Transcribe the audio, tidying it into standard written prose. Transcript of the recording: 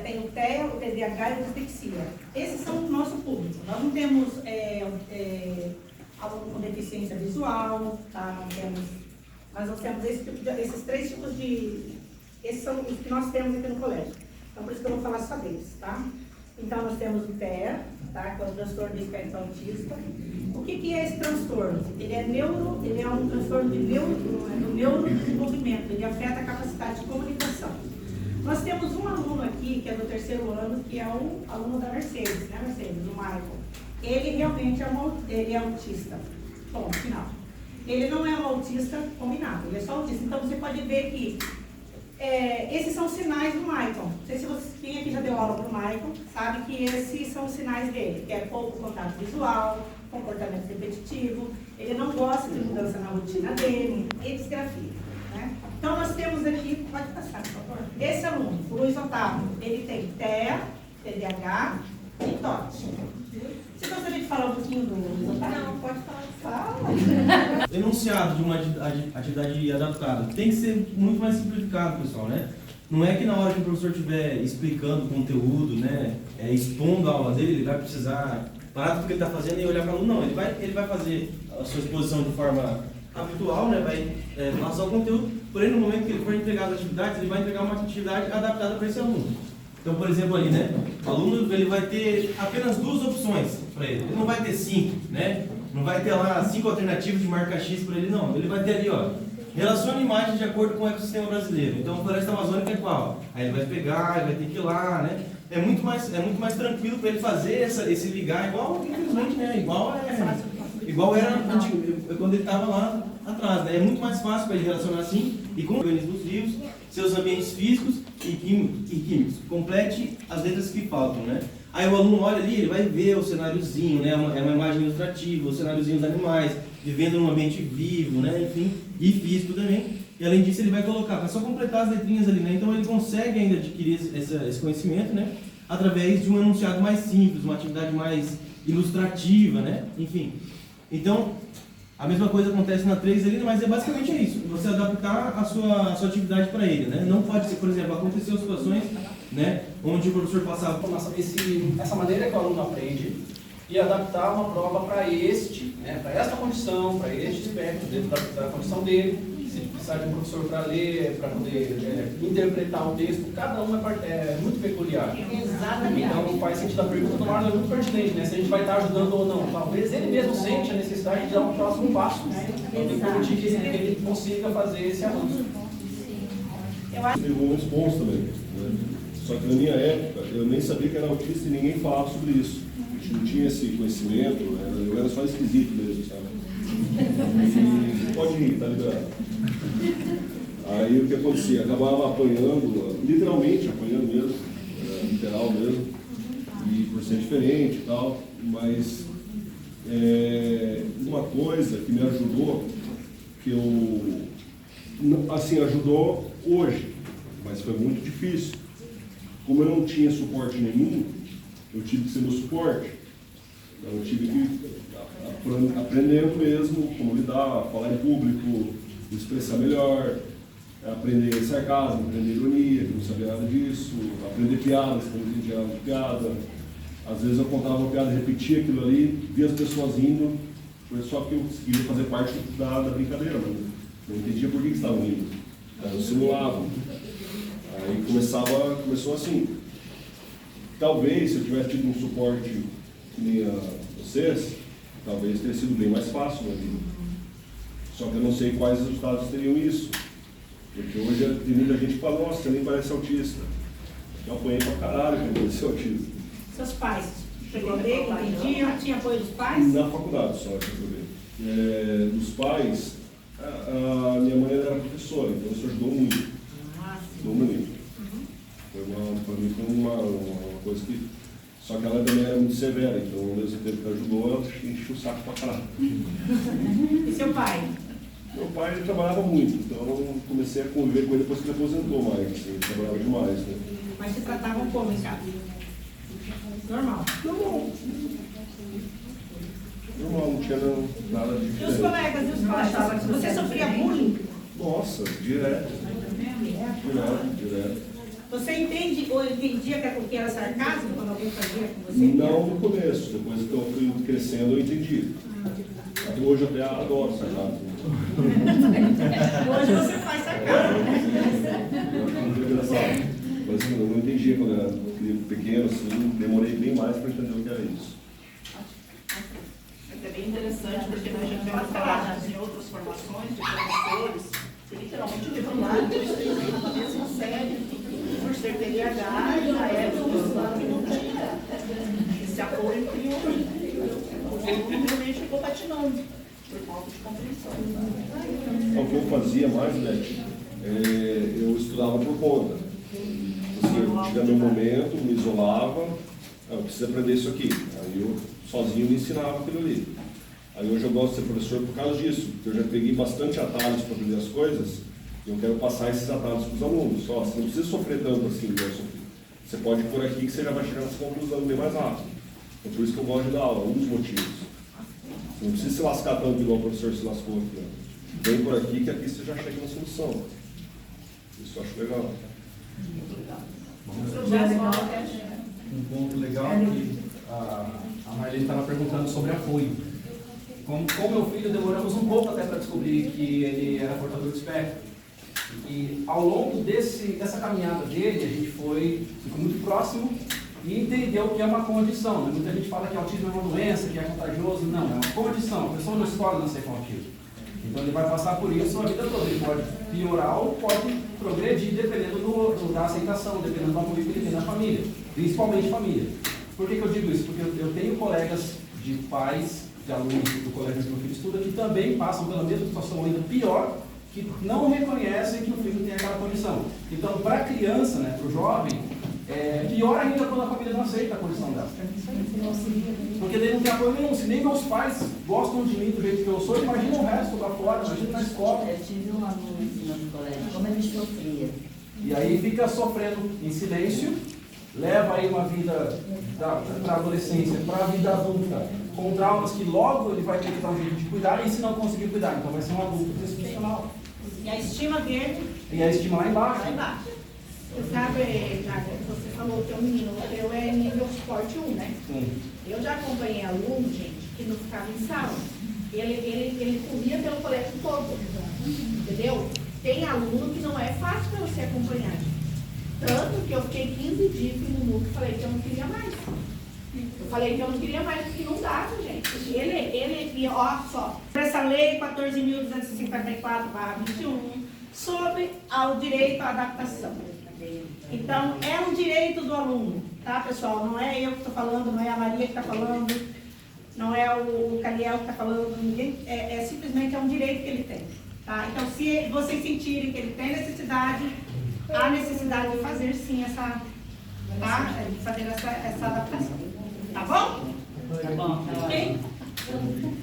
Tem o TEA, o TDAH e a dislexia. Esses são o nosso público. Nós não temos aluno com deficiência visual, tá? Mas nós temos esses três tipos de... Esses são os que nós temos aqui no colégio. Então, por isso que eu vou falar só deles, tá? Então, nós temos o TEA, tá? Que é o transtorno de espectro autista. O que é esse transtorno? Ele é um transtorno do neurodesenvolvimento, ele afeta a capacidade de comunicação. Nós temos um aluno aqui, que é do 3º ano, que é o aluno da Mercedes, né, Mercedes? O Michael. Ele realmente ele é autista. Bom, final. Ele não é um autista combinado, ele é só autista. Então, você pode ver que esses são os sinais do Michael. Não sei se quem aqui já deu aula para o Michael, sabe que esses são os sinais dele, que é pouco contato visual, comportamento repetitivo, ele não gosta de mudança na rotina dele, e disgrafia. Né? Então, nós temos aqui, pode passar, por favor. Esse aluno, o Luiz Otávio, ele tem TEA, TDAH e TOT. Você gostaria de falar um pouquinho do Luiz Otávio? Não, pode falar. Fala. Enunciado de uma atividade adaptada tem que ser muito mais simplificado, pessoal, né? Não é que na hora que o professor estiver explicando o conteúdo, né, expondo a aula dele, ele vai precisar parar tudo que ele está fazendo e olhar para o aluno. Não, ele vai fazer a sua exposição de forma habitual, né, vai passar o conteúdo, porém no momento que ele for entregar as atividades, ele vai entregar uma atividade adaptada para esse aluno. Então, por exemplo, ali, né, o aluno ele vai ter apenas 2 opções para ele não vai ter 5, né? Não vai ter lá 5 alternativas de marca X para ele, não. Ele vai ter ali, ó, relaciona imagens de acordo com o ecossistema brasileiro. Então, a floresta amazônica é qual? Aí ele vai pegar, ele vai ter que ir lá, né? É muito mais tranquilo para ele fazer esse ligar, infelizmente, né? Igual era quando ele estava lá atrás, né? É muito mais fácil para ele relacionar assim e com organismos vivos, seus ambientes físicos e químicos. Complete as letras que faltam, né? Aí o aluno olha ali, ele vai ver o cenáriozinho, né? É uma imagem ilustrativa, o cenáriozinho dos animais, vivendo num ambiente vivo, né? Enfim, e físico também. E além disso ele vai colocar, para só completar as letrinhas ali, né? Então ele consegue ainda adquirir esse conhecimento, né? Através de um enunciado mais simples, uma atividade mais ilustrativa, né? Enfim. Então, a mesma coisa acontece na 3 ali, mas basicamente isso. Você adaptar a sua atividade para ele, né? Não pode ser, por exemplo, aconteceu situações, né, onde o professor passava essa maneira que o aluno aprende e adaptar uma prova para esta condição, para este espectro, dentro da condição dele. Se precisar de um professor para ler, para poder interpretar o texto, cada um é muito peculiar. Exatamente. Então faz sentido a pergunta do Marlon, é muito pertinente, né? Se a gente vai estar ajudando ou não. Talvez ele mesmo sente a necessidade de dar um próximo passo. Então tem que permitir que ele consiga fazer esse avanço. Teve momentos bons também, né? Só que na minha época, eu nem sabia que era autista e ninguém falava sobre isso. A gente não tinha esse conhecimento, eu era só esquisito mesmo, sabe? E pode ir, tá liberado. Aí o que acontecia? Acabava apanhando, literalmente apanhando mesmo, literal mesmo, e por ser diferente e tal, mas uma coisa que me ajudou, que ajudou hoje, mas foi muito difícil. Como eu não tinha suporte nenhum, eu tive que ser meu suporte. Então eu tive que aprendendo mesmo como lidar, falar em público, me expressar melhor, aprender sarcasmo, aprender ironia, que não sabia nada disso, aprender piadas, que eu não entendia nada de piada. Às vezes eu contava uma piada, repetia aquilo ali, via as pessoas rindo, foi só que eu queria fazer parte da brincadeira, mas não entendia por que estavam rindo. Eu simulava. Aí começou assim. Talvez, se eu tivesse tido um suporte que nem a vocês, talvez teria sido bem mais fácil na vida. Só que eu não sei quais resultados teriam isso. Porque hoje tem muita gente que fala, nossa, você nem parece autista. Eu apanhei pra caralho quando eu ser autista. Seus pais, chegou a ver, entendiam, tinha apoio dos pais? Na faculdade só, deixa eu ver. Dos pais, a minha mãe era professora, então isso ajudou muito. Ajudou muito. Para mim foi uma coisa que... Só que ela também era muito severa, então ao mesmo tempo que ajudou, ela encheu o saco pra caralho. E seu pai? Meu pai ele trabalhava muito, então eu comecei a conviver com ele depois que ele aposentou mais, assim, ele trabalhava demais, né? Mas se tratavam como em casa? Normal? Normal, não tinha nada de diferente. E os colegas e os pais? Você sofria bullying? Nossa, direto. Você entende ou entendia que era sarcasmo quando alguém fazia com você? Não no começo, depois que eu fui crescendo eu entendi. Hoje eu até adoro sarcasmo. Hoje você faz sarcasmo. Muito engraçado. Mas eu não entendia quando eu era pequeno, assim, demorei bem mais para entender o que era isso. É bem interessante, porque nós já temos falado em outras formações de professores, que literalmente titularam na mesma série, por ser TDAH, e na época que não tinha esse apoio que o aluno realmente ficou patinando, por falta de compreensão. Então, o que eu fazia mais, né, eu estudava por conta. Assim, eu tinha meu momento, me isolava, eu preciso aprender isso aqui. Aí eu sozinho me ensinava aquilo ali. Aí hoje eu gosto de ser professor por causa disso, porque eu já peguei bastante atalhos para aprender as coisas e eu quero passar esses atalhos para os alunos. Só, você não precisa sofrer tanto assim, igual eu sofri. Você pode ir por aqui que você já vai chegar nessa conclusão bem mais rápido. É por isso que eu gosto de dar aula, um dos motivos. Você não precisa se lascar tanto igual o professor se lascou aqui. Ó. Vem por aqui que aqui você já chega na solução. Isso eu acho legal. Um ponto legal que a Marlene estava perguntando sobre apoio. Com meu filho, demoramos um pouco até para descobrir que ele era portador de espectro. E ao longo dessa caminhada dele, a gente ficou muito próximo e entendeu que é uma condição. Né? Muita gente fala que autismo é uma doença, que é contagioso. Não, é uma condição. A pessoa não escolhe nascer com autismo. Então ele vai passar por isso a vida toda. Ele pode piorar ou pode progredir, dependendo da aceitação, dependendo do apoio que ele tem na família, principalmente família. Por que eu digo isso? Porque eu tenho colegas de pais, de alunos do colégio que meu filho estuda, que também passam pela mesma situação, ainda pior, que não reconhecem que o filho tem aquela condição. Então, para a criança, né, para o jovem, pior ainda quando a família não aceita a condição dela. Porque daí não tem apoio nenhum. Se nem meus pais gostam de mim do jeito que eu sou, imagina o resto lá fora, imagina na escola. Eu tive um aluno ensinando no colégio, como ele sofria. E aí fica sofrendo em silêncio, leva aí uma vida para a adolescência, para a vida adulta, com traumas que logo ele vai ter que dar um jeito de cuidar, e se não conseguir cuidar, então vai ser um adulto disfuncional. E a estima dele E a estima lá embaixo. lá embaixo. Você sabe, Jair, você falou que é um menino, o teu é nível suporte 1, né? Sim. Eu já acompanhei aluno, gente, que não ficava em sala. Ele corria pelo colégio todo, entendeu? Tem aluno que não é fácil para você acompanhar. Tanto que eu fiquei 15 dias no MUC e falei que eu não queria mais. Eu falei que eu não queria mais, porque não dava, gente. Ele ó só, essa lei 14.254/21, sobre o direito à adaptação. Então, é um direito do aluno, tá, pessoal? Não é eu que estou falando, não é a Maria que está falando, não é o Caliel que está falando, ninguém, simplesmente é um direito que ele tem, tá? Então, se vocês sentirem que ele tem necessidade, há necessidade de fazer sim essa, tá? De fazer essa adaptação, tá bom? Tá bom, tá Ok? bom.